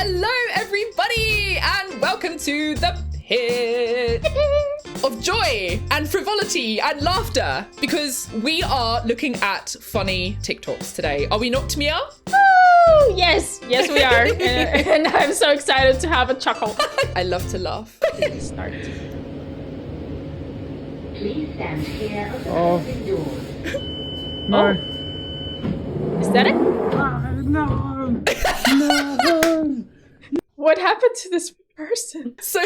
Hello, everybody, and welcome to the pit of joy and frivolity and laughter, because we are looking at funny TikToks today. Are we not, Tamia? Oh, yes, we are. And I'm so excited to have a chuckle. I love to laugh. Let's start. Please stand clear of the closing doors. No. Is that it? No. What happened to this person? So,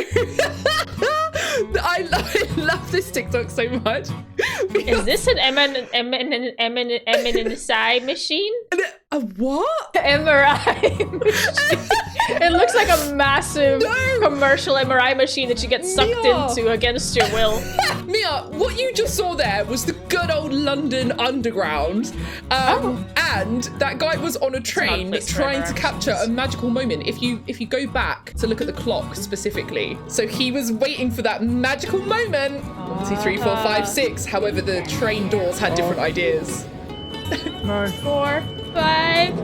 I love this TikTok so much. Is this an MNSI machine? A what? MRI machine. It looks like a massive commercial MRI machine that you get sucked into against your will. Mia, what you just saw there was the good old London Underground. And that guy was on a train trying to capture a magical moment. If you go back to look at the clock specifically. So he was waiting for that magical moment. 1, 2, 3, 4, 5, 6. However, the train doors had different ideas. No. 4, 5.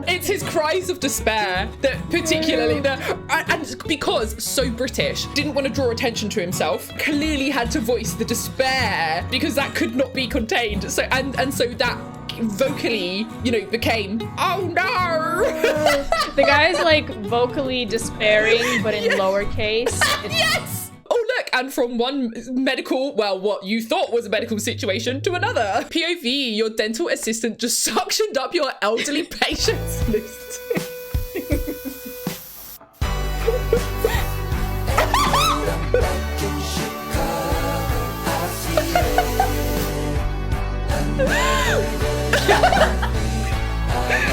It's his cries of despair that particularly and because so British, didn't want to draw attention to himself, clearly had to voice the despair because that could not be contained. So and so that vocally, became, oh no. The guy's like vocally despairing, but in lowercase. Yes. Oh, look, and from one medical, what you thought was a medical situation to another. POV, your dental assistant just suctioned up your elderly patients list.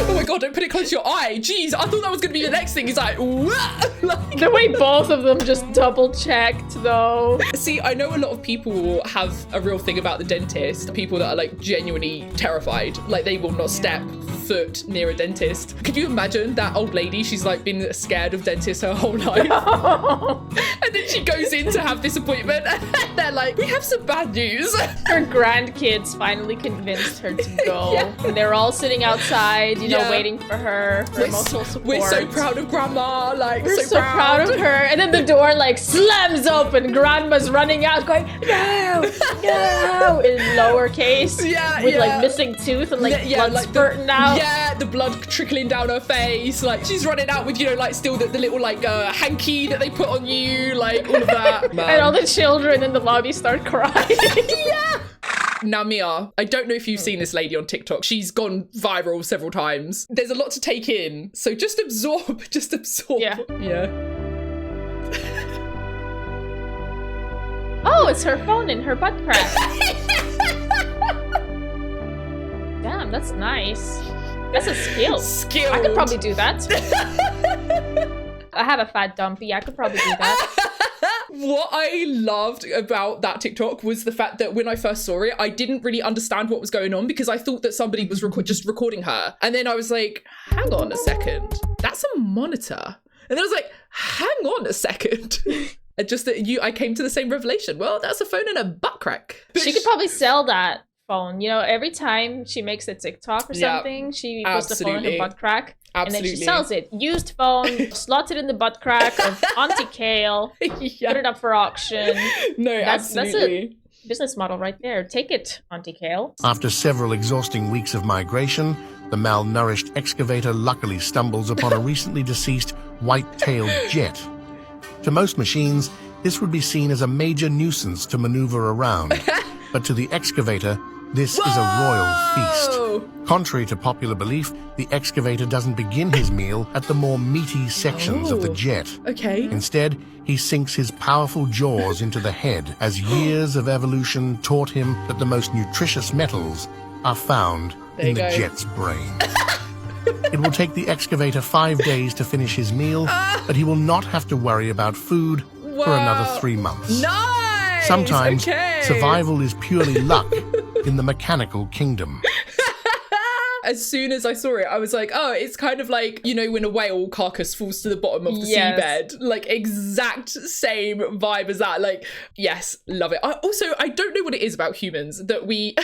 Oh my god, don't put it close to your eye. Jeez, I thought that was going to be the next thing. He's like, what? The way both of them just double checked though. See, I know a lot of people have a real thing about the dentist. People that are like genuinely terrified. Like they will not step foot near a dentist. Could you imagine that old lady? She's like been scared of dentists her whole life. And then she goes in to have this appointment and they're like, we have some bad news. Her grandkids finally convinced her to go. Yeah. And they're all sitting outside, waiting for her for emotional support. We're so proud of Grandma. Like, we're so proud of her. And then the door like slams open. Grandma's running out going, no, in lowercase. With like missing tooth and like blood spurting out. Yeah, the blood trickling down her face. Like she's running out with, still the little like hanky that they put on you. Like all of that. And all the children in the lobby start crying. Yeah. Now, Mia, I don't know if you've seen this lady on TikTok. She's gone viral several times. There's a lot to take in. So just absorb. Yeah. Oh, it's her phone in her butt crack. Damn, that's nice. That's a skill. I could probably do that. I have a fat dumpy. I could probably do that. What I loved about that TikTok was the fact that when I first saw it, I didn't really understand what was going on because I thought that somebody was just recording her. And then I was like, hang on a second. That's a monitor. And then I was like, hang on a second. I came to the same revelation. Well, that's a phone and a butt crack. But she could probably sell that phone. Every time she makes a TikTok or something, she puts the phone in her butt crack. Absolutely. And then she sells it. Used phone, slots it in the butt crack of Auntie Kale, put it up for auction. No, absolutely. That's a business model right there. Take it, Auntie Kale. After several exhausting weeks of migration, the malnourished excavator luckily stumbles upon a recently deceased white-tailed jet. To most machines, this would be seen as a major nuisance to maneuver around. But to the excavator, this is a royal feast. Contrary to popular belief, the excavator doesn't begin his meal at the more meaty sections of the jet. Okay. Instead, he sinks his powerful jaws into the head as years of evolution taught him that the most nutritious metals are found in the jet's brain. It will take the excavator 5 days to finish his meal, but he will not have to worry about food for another 3 months. Nice! Sometimes survival is purely luck in the mechanical kingdom. as soon as I saw it, I was like, oh, it's kind of like, you know, when a whale carcass falls to the bottom of the seabed. Like, exact same vibe as that. Like, yes, love it. I don't know what it is about humans that we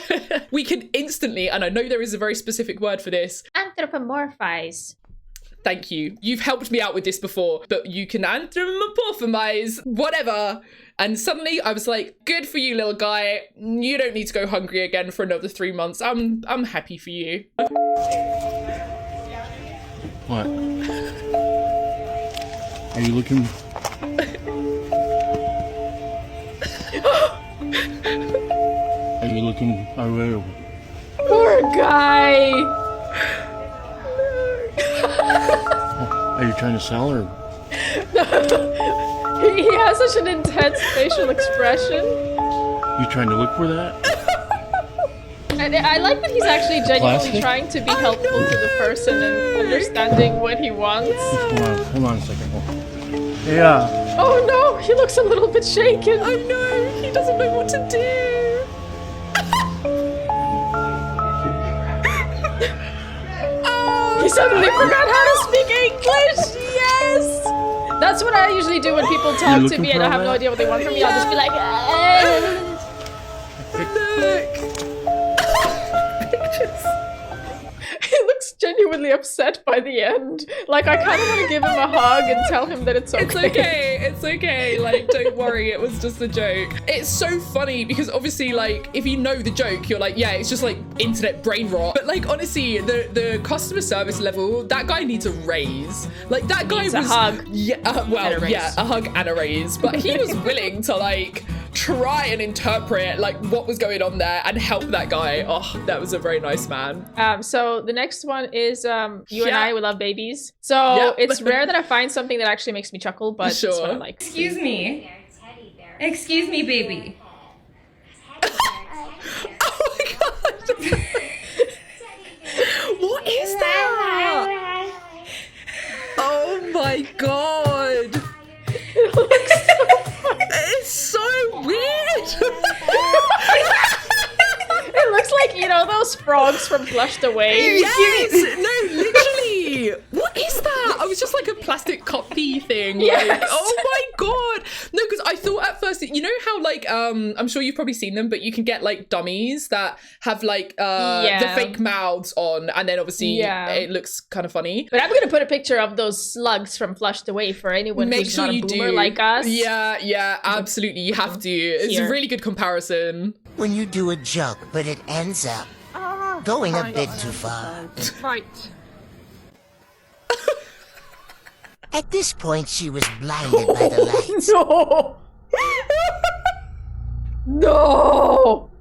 we can instantly, and I know there is a very specific word for this. Anthropomorphize. Thank you. You've helped me out with this before, but you can anthropomorphize whatever. And suddenly I was like, good for you, little guy. You don't need to go hungry again for another 3 months. I'm happy for you. What? Are you looking? Are you looking away? Poor guy. Are you trying to sell her? He has such an intense facial expression. You trying to look for that? And I like that he's actually genuinely Plastic? trying to be helpful to the person and understanding what he wants. Hold on a second. Yeah. Oh no, he looks a little bit shaken. I know, he doesn't know what to do. He suddenly forgot how to speak English. Yes. That's what I usually do when people talk to me and I have no idea what they want from me. I'll just be like, He looks genuinely upset by the end. Like, I kind of want to give him a hug and tell him that it's okay. It's okay, it's okay. Like, don't worry, it was just a joke. It's so funny because obviously, like, if you know the joke, you're like, yeah, it's just like internet brain rot. But like, honestly, the customer service level, that guy needs a raise. Like, that guy needs was a hug. Yeah, a hug and a raise. But he was willing to like try and interpret like what was going on there and help that guy. Oh, that was a very nice man. So the next one is you and I, we love babies. So it's rare that I find something that actually makes me chuckle, but it's what I like. Excuse me. Excuse me, baby. Oh my god. What is that? Oh my god. It looks so funny. It's so weird. It looks like, you know, those frogs from Flushed Away. Yes! No, literally! What is that? I was just like a plastic copy thing. Yes. Like, oh my god! No, because I thought at first, you know how like, I'm sure you've probably seen them, but you can get like dummies that have like the fake mouths on, and then obviously it looks kind of funny. But I'm gonna put a picture of those slugs from Flushed Away for anyone who's not a boomer like us. Yeah, absolutely. You have to. It's a really good comparison. When you do a joke, but it ends up going a bit too far. Right. At this point, she was blinded by the lights. No! No!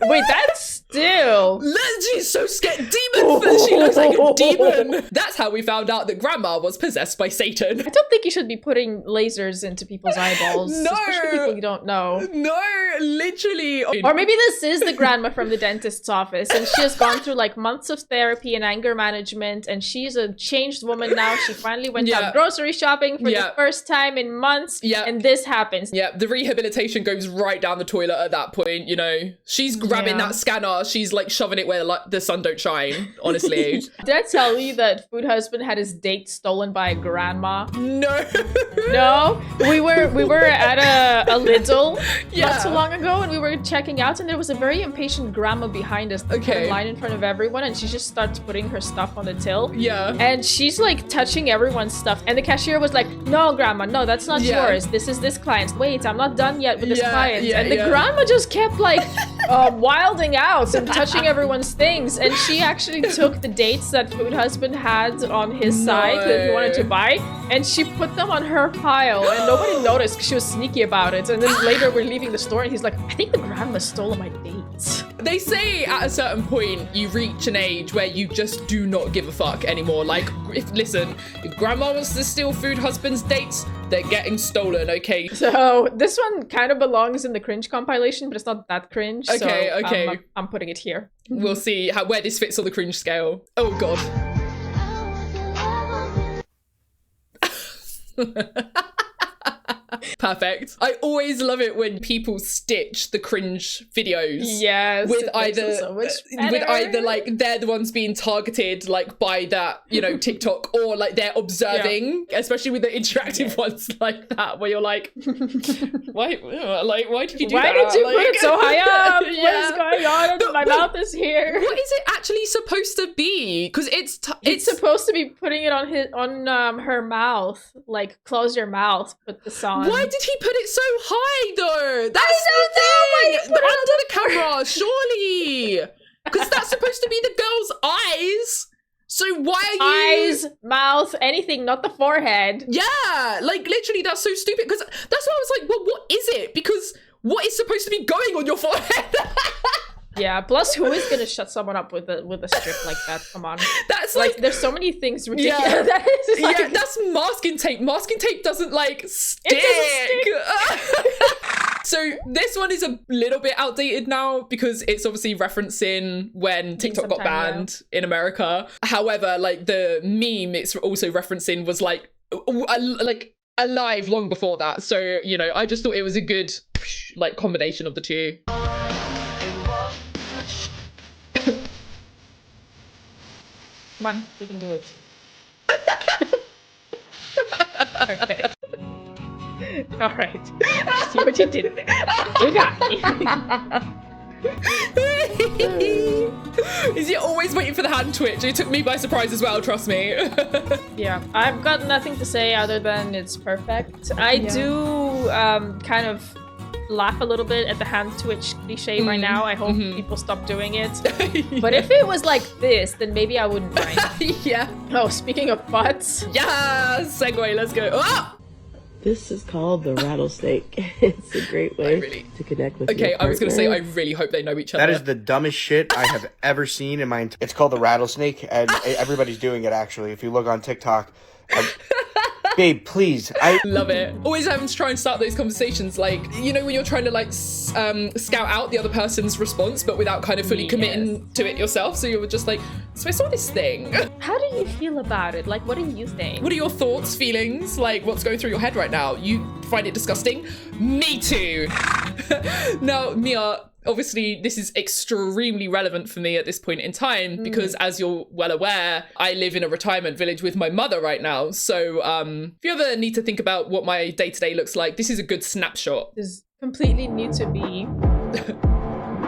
Wait, that's still. She's so scared. Demon! She looks like a demon. That's how we found out that Grandma was possessed by Satan. I don't think you should be putting lasers into people's eyeballs. No! Especially people you don't know. No, literally. Or maybe this is the grandma from the dentist's office and she has gone through like months of therapy and anger management and she's a changed woman now. She finally went out grocery shopping for the first time in months and this happens. Yeah, the rehabilitation goes right down the toilet at that point, you know. She's grabbing that scanner. She's like shoving it where the sun don't shine, honestly. Did I tell you that Food Husband had his date stolen by a grandma? No. No? We were at a Lidl not too long ago and we were checking out and there was a very impatient grandma behind us in line in front of everyone and she just starts putting her stuff on the till. Yeah. And she's like touching everyone's stuff and the cashier was like, no grandma, no, that's not yours. This is this client's. Wait, I'm not done yet with this client. And the grandma just kept like wilding out and touching everyone's things and she actually took the dates that Food Husband had on his side that he wanted to buy and she put them on her pile and nobody noticed because she was sneaky about it. And then later we're leaving the store and he's like, I think the grandma stole my dates. They say at a certain point you reach an age where you just do not give a fuck anymore. Like, if grandma wants to steal Food Husband's dates, they're getting stolen, okay? So this one kind of belongs in the cringe compilation, but it's not that cringe. Okay. I'm putting it here. We'll see where this fits on the cringe scale. Oh god. Perfect. I always love it when people stitch the cringe videos. Yes. With it makes either it so much better. like they're the ones being targeted like by that, you know, TikTok, or like they're observing, especially with the interactive ones like that, where you're like, why did you do that? Why did you put it so high up? Yeah. What is going on? My mouth is here. What is it actually supposed to be? Because it's supposed to be putting it on her mouth, like close your mouth, put this on. Why did he put it so high though? That's the thing. Under the camera, surely, because that's supposed to be the girl's eyes. So why are you eyes, mouth, anything, not the forehead? Yeah, like literally, that's so stupid. Because that's why I was like, well, what is it? Because what is supposed to be going on your forehead? Yeah. Plus, who is gonna shut someone up with a strip like that? Come on. That's like there's so many things ridiculous. Yeah, That is that's masking tape. Masking tape doesn't like stick. It doesn't stick. So this one is a little bit outdated now because it's obviously referencing when TikTok got banned in America. However, like the meme it's also referencing was like alive long before that. So, you know, I just thought it was a good like combination of the two. Come on, we can do it. Okay. All right. See what you did there. You got me. Is he always waiting for the hand twitch? It took me by surprise as well, trust me. Yeah, I've got nothing to say other than it's perfect. I do kind of laugh a little bit at the hand twitch cliche right now. I hope people stop doing it. But if it was like this, then maybe I wouldn't mind. Yeah. Oh, speaking of butts. Yeah, segue, let's go. Oh! This is called the rattlesnake. It's a great way to connect with your I was going to say, I partner. really hope they know each other. That is the dumbest shit I have ever seen in my. It's called the rattlesnake, and everybody's doing it. Actually, if you look on TikTok, babe, please, I love it. Always having to try and start those conversations, like, you know, when you're trying to like scout out the other person's response, but without kind of fully committing to it yourself. So you're just like, so I saw this thing. How do you feel about it? Like, what do you think? What are your thoughts, feelings? Like, what's going through your head right now? You find it disgusting? Me too. Now, Mia, obviously, this is extremely relevant for me at this point in time because, as you're well aware, I live in a retirement village with my mother right now. So if you ever need to think about what my day-to-day looks like, this is a good snapshot. This is completely new to me.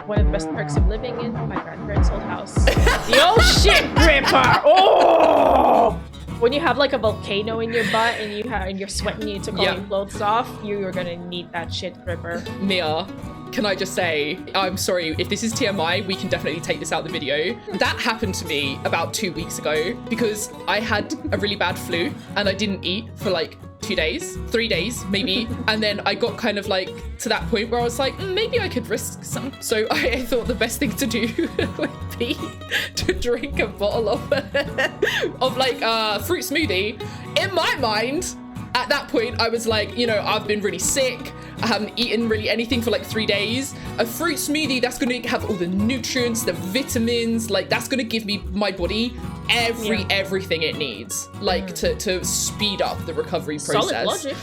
One of the best perks of living in my grandparents' old house. The old shit gripper! Oh! When you have like a volcano in your butt and you're sweating, you took all your clothes off, you're gonna need that shit gripper. Mia, can I just say, I'm sorry, if this is TMI, we can definitely take this out of the video. That happened to me about 2 weeks ago because I had a really bad flu and I didn't eat for like 2 days, 3 days maybe. And then I got kind of like to that point where I was like, maybe I could risk some. So I thought the best thing to do would be to drink a bottle of like fruit smoothie. In my mind, at that point, I was like, you know, I've been really sick. I haven't eaten really anything for like 3 days. A fruit smoothie, that's gonna have all the nutrients, the vitamins, like that's gonna give me my body everything it needs, like to speed up the recovery process. Solid logic.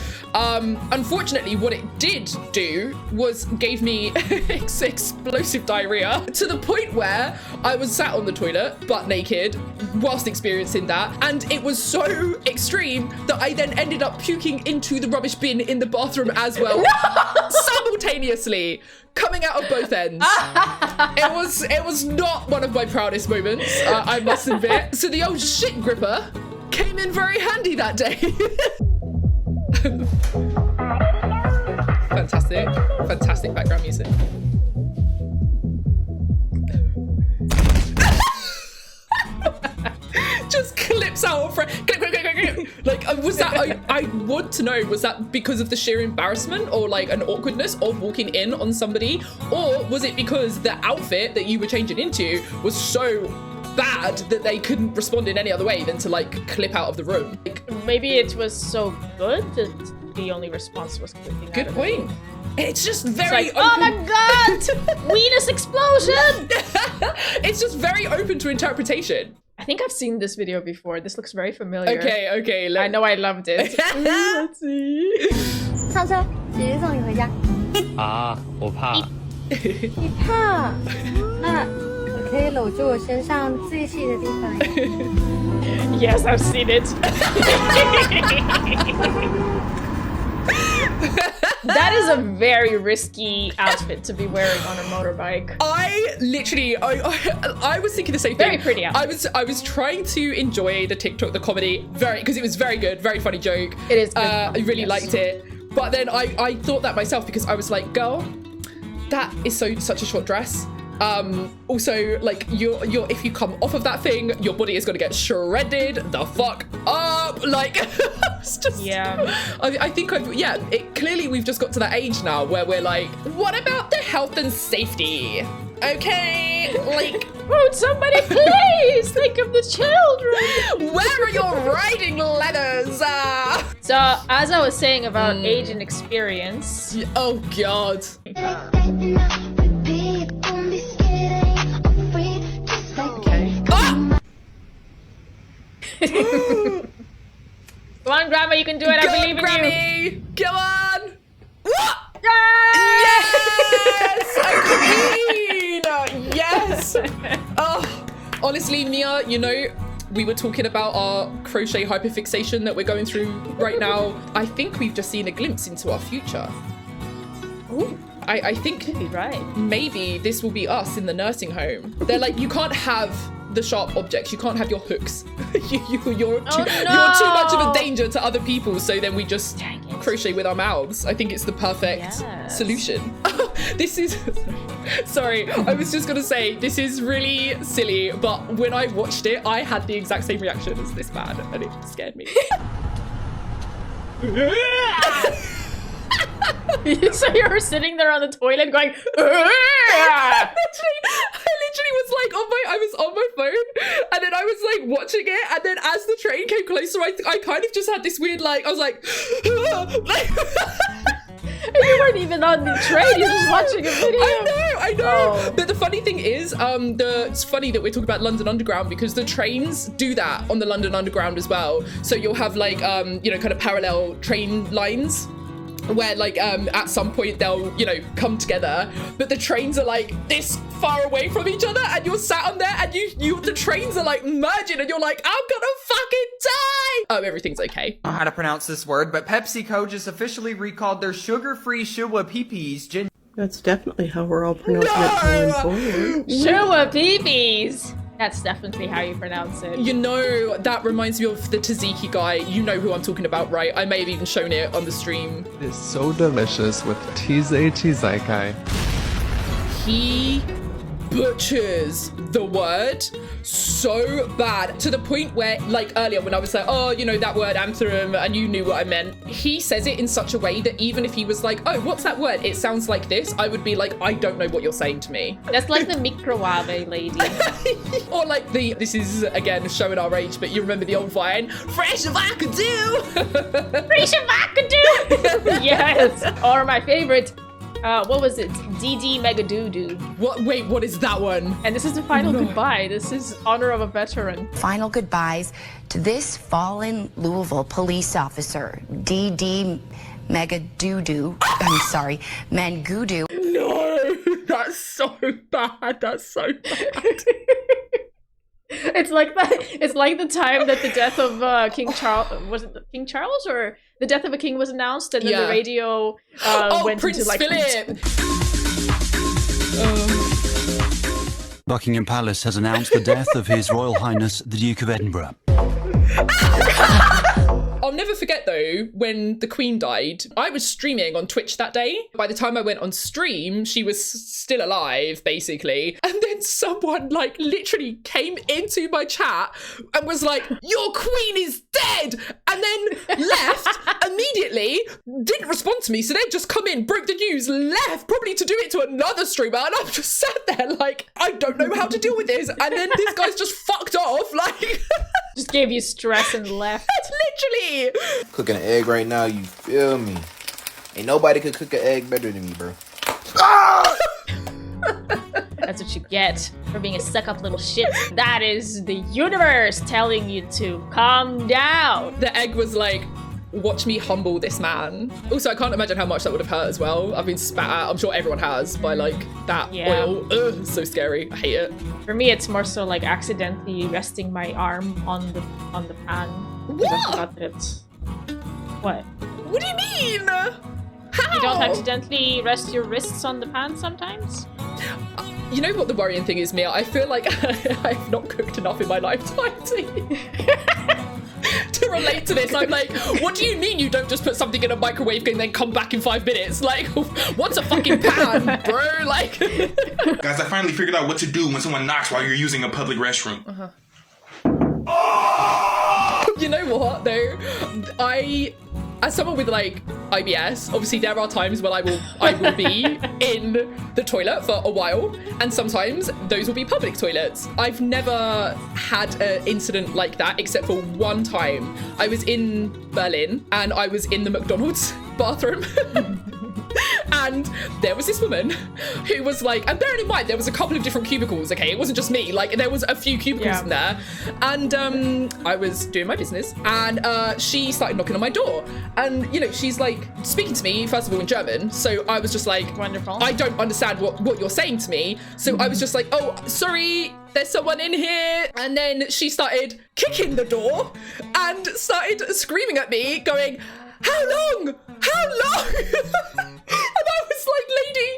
Unfortunately, what it did do was gave me explosive diarrhea to the point where I was sat on the toilet, butt naked, whilst experiencing that. And it was so extreme that I then ended up puking into the rubbish bin in the bathroom as well. Simultaneously, coming out of both ends. It was not one of my proudest moments, I must admit. So the old shit gripper came in very handy that day. Fantastic background music. Just clips out of frame. Like, was that, I want to know, was that because of the sheer embarrassment or like an awkwardness of walking in on somebody? Or was it because the outfit that you were changing into was so bad that they couldn't respond in any other way than to like clip out of the room? Like, maybe it was so good that the only response was clipping good out point. It's just very it's like, oh my god! Weenus explosion! It's just very open to interpretation. I think I've seen this video before. This looks very familiar. Okay. I know I loved it. Let's see. 上车，姐姐送你回家。啊，我怕。你怕？那你可以搂住我身上最细的地方呀。Yes, I've seen it. That is a very risky outfit to be wearing on a motorbike. I was thinking the same thing. Very pretty outfit. I was trying to enjoy the TikTok, the comedy, because it was very good, very funny joke. It is good. I really liked it. But then I thought that myself because I was like, girl, that is such a short dress. Also, like, you're if you come off of that thing, your body is gonna get shredded the fuck up. Like, it's just, yeah. I think clearly we've just got to that age now where we're like, what about the health and safety? Okay, like, would somebody please think of the children? Where are your riding leathers? So, as I was saying about age and experience. Oh God. Come on, Grandma, you can do it. I believe in Grammy. you. Come on. What? Yes! Queen! Yes! Oh, honestly, Mia, you know, we were talking about our crochet hyperfixation that we're going through right now. I think we've just seen a glimpse into our future. Ooh. I think Could be right. Maybe this will be us in the nursing home. They're like, you can't have the sharp objects. You can't have your hooks. You're too much of a danger to other people. So then we just crochet with our mouths. I think it's the perfect solution. This is, sorry, I was just gonna say, this is really silly, but when I watched it, I had the exact same reaction as this man, and it scared me. So you were sitting there on the toilet going, I literally was like I was on my phone, and then I was like watching it, and then as the train came closer, I kind of just had this weird, like, I was like, you weren't even on the train, you're just watching a video. I know. Oh. But the funny thing is, it's funny that we're talking about London Underground because the trains do that on the London Underground as well. So you'll have like, you know, kind of parallel train lines where like at some point they'll, you know, come together, but the trains are like this far away from each other, and you're sat on there, and the trains are like merging, and you're like, I'm gonna fucking die. Oh, everything's okay. I don't know how to pronounce this word, but PepsiCo just officially recalled their sugar-free Shua Peepees. That's definitely how we're all pronouncing it going forward. Shua Peepees. That's definitely how you pronounce it. You know, that reminds me of the tzatziki guy. You know who I'm talking about, right? I may have even shown it on the stream. It is so delicious with tzatziki. He butchers the word so bad, to the point where, like earlier when I was like, oh, you know, that word anthem, and you knew what I meant, he says it in such a way that even if he was like, oh, what's that word, it sounds like this, I would be like, I don't know what you're saying to me. That's like the microwave lady. Or like this is again showing our age, but you remember the old vine, fresh if I could do. Fresh if I could do. Yes. Or my favorite, what was it? DD Mega Doo-Doo. What? Wait, what is that one? And this is the final goodbye. This is honor of a veteran. Final goodbyes to this fallen Louisville police officer, DD Mega Doo-Doo. I'm sorry, Mangudu. No, that's so bad. That's so bad. It's like the time that the death of King Charles, was it King Charles, or the death of a king was announced, and then the radio went Prince into like Philip. Buckingham Palace has announced the death of His Royal Highness the Duke of Edinburgh. I'll never forget though, when the Queen died, I was streaming on Twitch that day. By the time I went on stream, she was still alive, basically. And then someone like literally came into my chat and was like, your Queen is dead! And then left immediately, didn't respond to me. So they'd just come in, broke the news, left, probably to do it to another streamer. And I'm just sat there like, I don't know how to deal with this. And then this guy's just fucked off, like... Just gave you stress and left. Literally. Cooking an egg right now, you feel me? Ain't nobody could cook an egg better than me, bro. That's what you get for being a suck-up little shit. That is the universe telling you to calm down. The egg was like, watch me humble this man. Also, I can't imagine how much that would have hurt as well. I've been spat at, I'm sure everyone has, by like that oil. Ugh, so scary. I hate it. For me, it's more so like accidentally resting my arm on the pan. What? I forgot that it's... What? What do you mean? How? You don't accidentally rest your wrists on the pan sometimes? You know what the worrying thing is, Mia? I feel like I've not cooked enough in my lifetime to relate to this. I'm like, what do you mean you don't just put something in a microwave and then come back in 5 minutes? Like, what's a fucking pan, bro? Like, guys, I finally figured out what to do when someone knocks while you're using a public restroom. You know what, though? As someone with like IBS, obviously there are times when I will be in the toilet for a while, and sometimes those will be public toilets. I've never had an incident like that except for one time. I was in Berlin and I was in the McDonald's bathroom. And there was this woman who was like, and bearing in mind, there was a couple of different cubicles, okay? It wasn't just me, like there was a few cubicles in there. And I was doing my business and she started knocking on my door. And, you know, she's like speaking to me, first of all, in German. So I was just like, wonderful. I don't understand what you're saying to me. So I was just like, oh, sorry, there's someone in here. And then she started kicking the door and started screaming at me, going, how long? How long? And I was like, lady,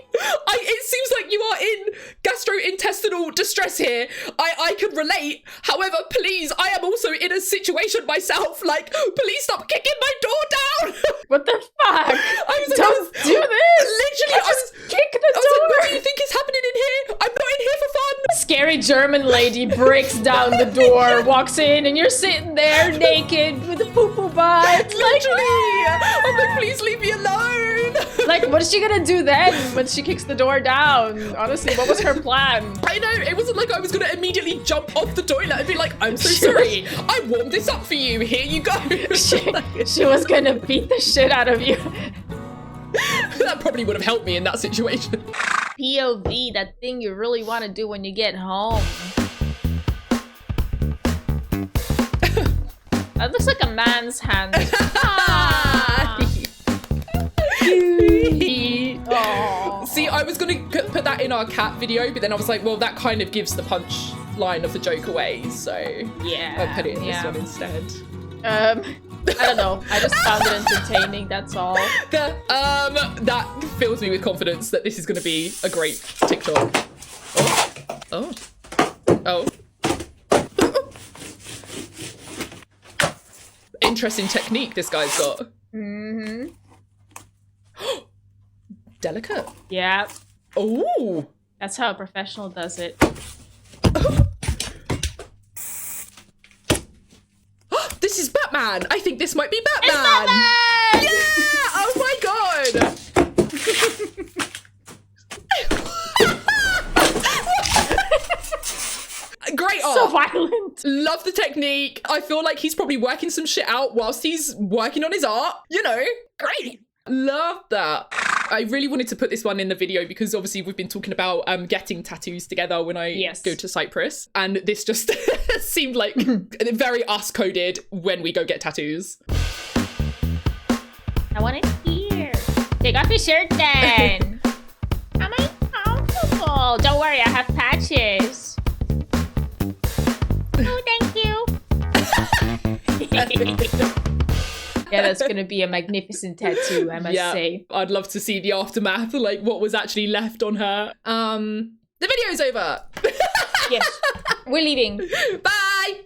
it seems like you are in gastrointestinal distress here. I can relate. However, please, I am also in a situation myself. Like, please stop kicking my door down. What the fuck? I was Don't do this. Literally, I was kick the I was door. like, what do you think is happening in here? I'm not in here for fun. Scary German lady breaks down the door, walks in, and you're sitting there naked with a poo-poo butt. Literally. I'm like, please leave me alone. Like, what is she gonna do then when she kicks the door down? Honestly, what was her plan? I know, it wasn't like I was gonna immediately jump off the toilet and be like, I'm so sorry, I warmed this up for you, here you go. She was gonna beat the shit out of you. That probably would have helped me in that situation. POV, that thing you really want to do when you get home. That looks like a man's hand. See, I was gonna put that in our cat video, but then I was like, well, that kind of gives the punch line of the joke away, so yeah, I'll put it in this one instead. I don't know. I just found it entertaining, that's all. That fills me with confidence that this is gonna be a great TikTok. Oh. Interesting technique this guy's got. Mm-hmm. Delicate. Yeah. Oh. That's how a professional does it. This is Batman. I think this might be Batman. It's Batman! Yeah! Oh my god. Great art. So violent. Love the technique. I feel like he's probably working some shit out whilst he's working on his art. You know, great. Love that. I really wanted to put this one in the video because obviously we've been talking about getting tattoos together when I go to Cyprus. And this just seemed like very us coded when we go get tattoos. I want it here. Take off your shirt then. Am I comfortable? Don't worry, I have patches. Oh, thank you. Yeah, that's gonna be a magnificent tattoo, I must say. I'd love to see the aftermath, like what was actually left on her. The video's over. Yes, we're leaving. Bye.